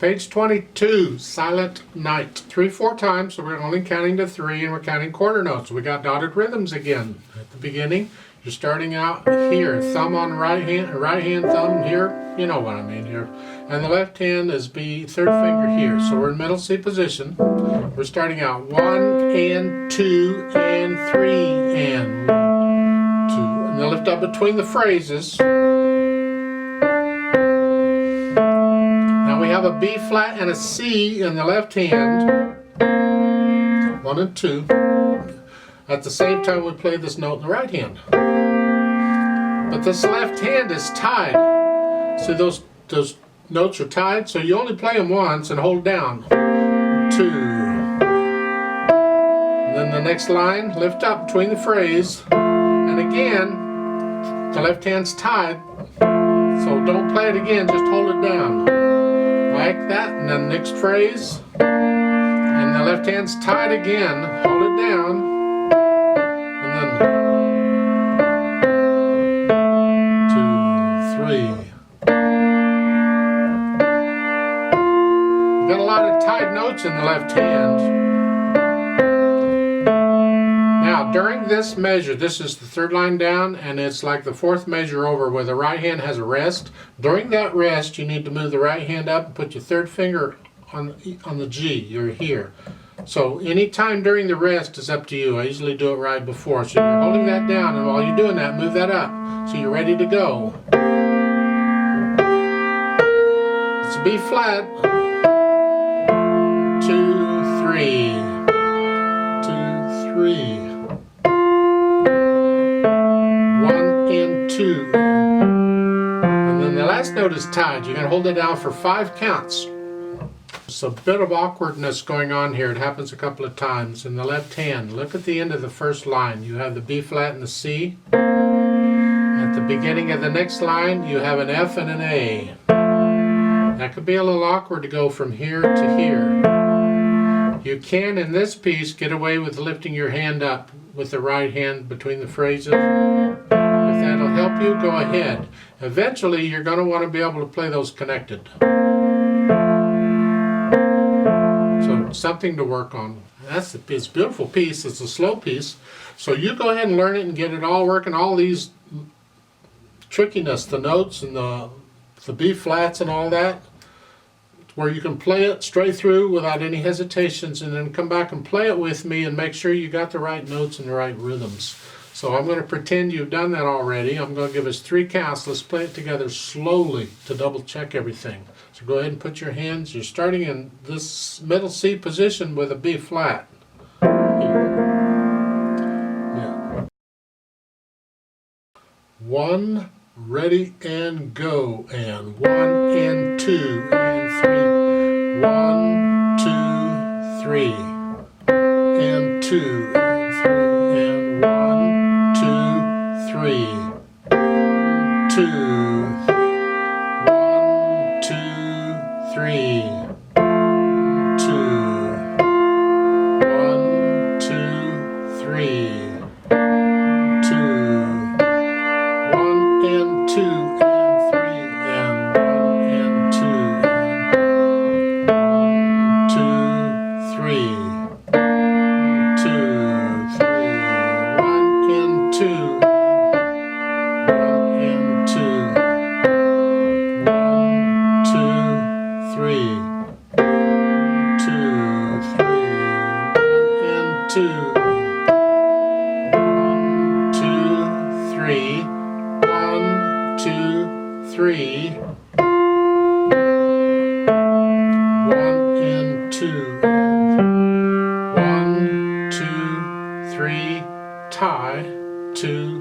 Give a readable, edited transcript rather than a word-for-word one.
Page 22, Silent Night. 3-4 times, so we're only counting to 3 and we're counting quarter notes. We got dotted rhythms again. At the beginning, you're starting out here. Thumb on right hand thumb here. You know what I mean here. And the left hand is B, third finger here. So we're in middle C position. We're starting out 1 and 2 and 3 and 1, 2. And then lift up between the phrases. We have a B flat and a C in the left hand, 1 and 2. At the same time we play this note in the right hand. But this left hand is tied. So those notes are tied, so you only play them once and hold down. 2. And then the next line, lift up between the phrase. And again, the left hand's tied. So don't play it again, just hold it down. Like that, and then the next phrase, and the left hand's tied again, hold it down, and then 2, 3. You got a lot of tied notes in the left hand. Now during this measure, this is the third line down, and it's like the fourth measure over where the right hand has a rest. During that rest, you need to move the right hand up and put your third finger on the G. You're here. So any time during the rest is up to you. I usually do it right before. So you're holding that down, and while you're doing that, move that up. So you're ready to go. It's a B flat. 2, 3. 2, 3. 2. And then the last note is tied. You're going to hold it down for 5 counts. There's a bit of awkwardness going on here. It happens a couple of times. In the left hand, look at the end of the first line. You have the B flat and the C. At the beginning of the next line, you have an F and an A. That could be a little awkward to go from here to here. You can, in this piece, get away with lifting your hand up with the right hand between the phrases. If that'll help you, go ahead. Eventually, you're going to want to be able to play those connected. So, something to work on. It's a beautiful piece. It's a slow piece. So you go ahead and learn it and get it all working. All these trickiness, the notes and the B flats and all that, where you can play it straight through without any hesitations, and then come back and play it with me and make sure you got the right notes and the right rhythms. So I'm going to pretend you've done that already. I'm going to give us 3 counts. Let's play it together slowly to double check everything. So go ahead and put your hands. You're starting in this middle C position with a B flat. Here. Yeah. 1, ready and go, and 1 and 2 and 3. 1, 2, 3, and 2 and 3, and 1, 2, 3, 2, 1, 2, 3, 2, 1, 2, 3, 2, 1 and 2 and 3 and 1 and 2 and 1, 2, 3, 2, 3, 1 and 2, 1 and 2, 1, 2, 3, 2, 3, 1 and 2, 1, 2, 3, 1, 2, 3, 1 and 2, 1, 2, 3, tie, 2,